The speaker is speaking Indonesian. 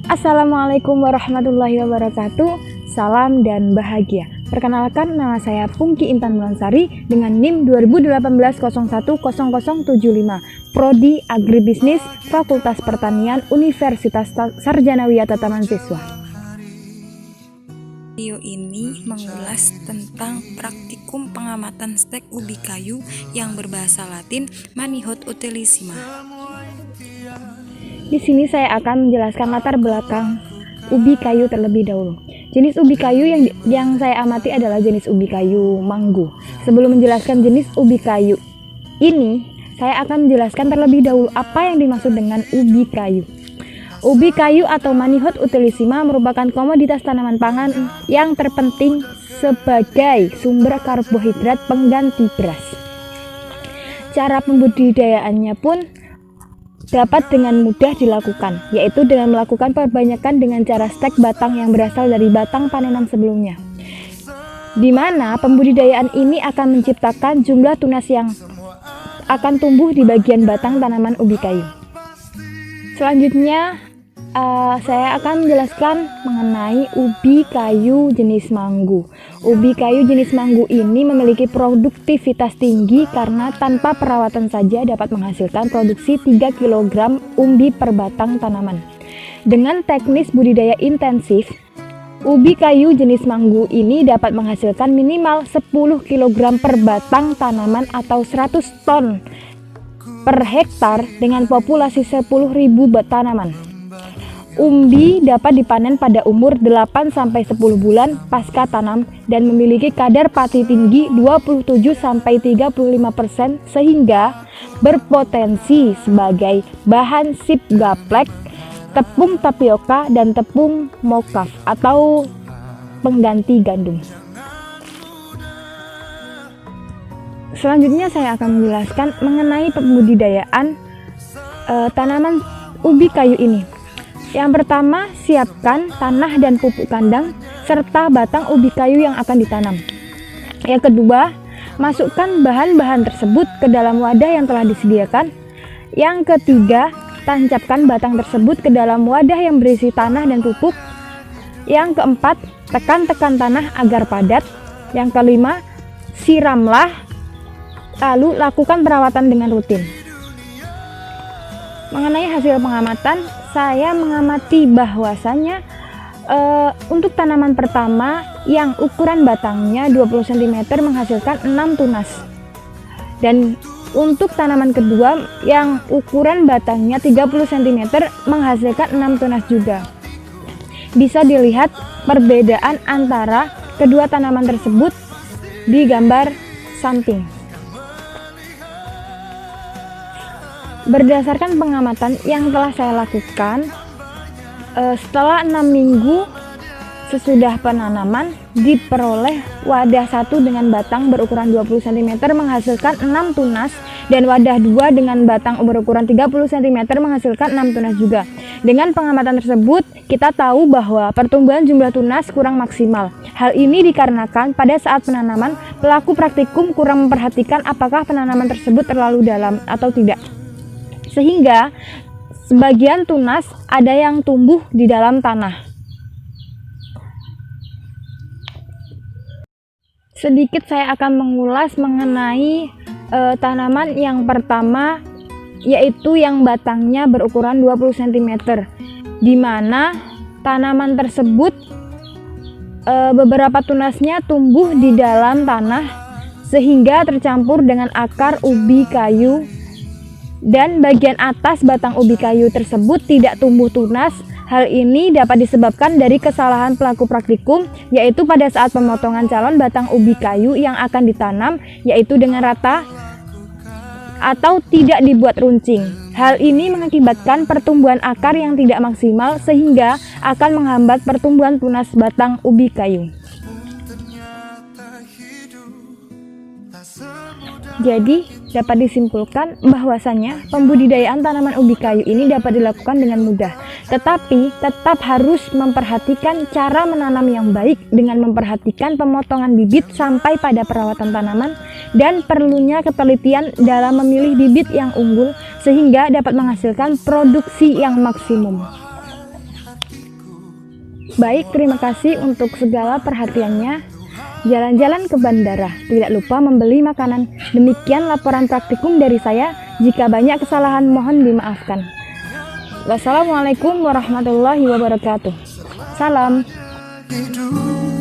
Assalamualaikum warahmatullahi wabarakatuh. Salam dan bahagia. Perkenalkan, nama saya Pungki Intan Mulansari dengan NIM 2018010075, Prodi Agribisnis, Fakultas Pertanian, Universitas Sarjana Wiyata Taman Siswa. Video ini mengulas tentang praktikum pengamatan stek ubi kayu yang berbahasa Latin Manihot utilissima. Di sini saya akan menjelaskan latar belakang ubi kayu terlebih dahulu. Jenis ubi kayu yang saya amati adalah jenis ubi kayu manggu. Sebelum menjelaskan jenis ubi kayu ini, saya akan menjelaskan terlebih dahulu apa yang dimaksud dengan ubi kayu. Ubi kayu atau Manihot utilissima merupakan komoditas tanaman pangan yang terpenting sebagai sumber karbohidrat pengganti beras. Cara pembudidayaannya pun dapat dengan mudah dilakukan, yaitu dengan melakukan perbanyakan dengan cara stek batang yang berasal dari batang panenan sebelumnya, di mana pembudidayaan ini akan menciptakan jumlah tunas yang akan tumbuh di bagian batang tanaman ubi kayu. Selanjutnya, saya akan menjelaskan mengenai ubi kayu jenis manggu. Ubi kayu jenis manggu ini memiliki produktivitas tinggi karena tanpa perawatan saja dapat menghasilkan produksi 3 kg umbi per batang tanaman. Dengan teknis budidaya intensif, ubi kayu jenis manggu ini dapat menghasilkan minimal 10 kg per batang tanaman atau 100 ton per hektar dengan populasi 10.000 tanaman. Umbi dapat dipanen pada umur 8-10 bulan pasca tanam dan memiliki kadar pati tinggi 27-35% sehingga berpotensi sebagai bahan sip gaplek, tepung tapioka, dan tepung mokaf atau pengganti gandum. Selanjutnya saya akan menjelaskan mengenai pembudidayaan tanaman ubi kayu ini. Yang pertama, siapkan tanah dan pupuk kandang serta batang ubi kayu yang akan ditanam. Yang kedua, masukkan bahan-bahan tersebut ke dalam wadah yang telah disediakan. Yang ketiga, tancapkan batang tersebut ke dalam wadah yang berisi tanah dan pupuk. Yang keempat, tekan-tekan tanah agar padat. Yang kelima, siramlah, lalu lakukan perawatan dengan rutin. Mengenai hasil pengamatan, saya mengamati bahwasanya untuk tanaman pertama yang ukuran batangnya 20 cm menghasilkan 6 tunas. Dan untuk tanaman kedua yang ukuran batangnya 30 cm menghasilkan 6 tunas juga. Bisa dilihat perbedaan antara kedua tanaman tersebut di gambar samping. Berdasarkan pengamatan yang telah saya lakukan, setelah 6 minggu sesudah penanaman, diperoleh wadah 1 dengan batang berukuran 20 cm menghasilkan 6 tunas dan wadah 2 dengan batang berukuran 30 cm menghasilkan 6 tunas juga. Dengan pengamatan tersebut, kita tahu bahwa pertumbuhan jumlah tunas kurang maksimal. Hal ini dikarenakan pada saat penanaman, pelaku praktikum kurang memperhatikan apakah penanaman tersebut terlalu dalam atau tidak. Sehingga sebagian tunas ada yang tumbuh di dalam tanah. Sedikit saya akan mengulas mengenai tanaman yang pertama, yaitu yang batangnya berukuran 20 cm, di mana tanaman tersebut beberapa tunasnya tumbuh di dalam tanah sehingga tercampur dengan akar ubi kayu. Dan bagian atas batang ubi kayu tersebut tidak tumbuh tunas. Hal ini dapat disebabkan dari kesalahan pelaku praktikum, yaitu pada saat pemotongan calon batang ubi kayu yang akan ditanam, yaitu dengan rata atau tidak dibuat runcing. Hal ini mengakibatkan pertumbuhan akar yang tidak maksimal sehingga akan menghambat pertumbuhan tunas batang ubi kayu. Jadi, dapat disimpulkan bahwasanya pembudidayaan tanaman ubi kayu ini dapat dilakukan dengan mudah. Tetapi, tetap harus memperhatikan cara menanam yang baik dengan memperhatikan pemotongan bibit sampai pada perawatan tanaman dan perlunya ketelitian dalam memilih bibit yang unggul sehingga dapat menghasilkan produksi yang maksimum. Baik, terima kasih untuk segala perhatiannya. Jalan-jalan ke bandara, tidak lupa membeli makanan. Demikian laporan praktikum dari saya. Jika banyak kesalahan mohon dimaafkan. Wassalamualaikum warahmatullahi wabarakatuh. Salam. hidup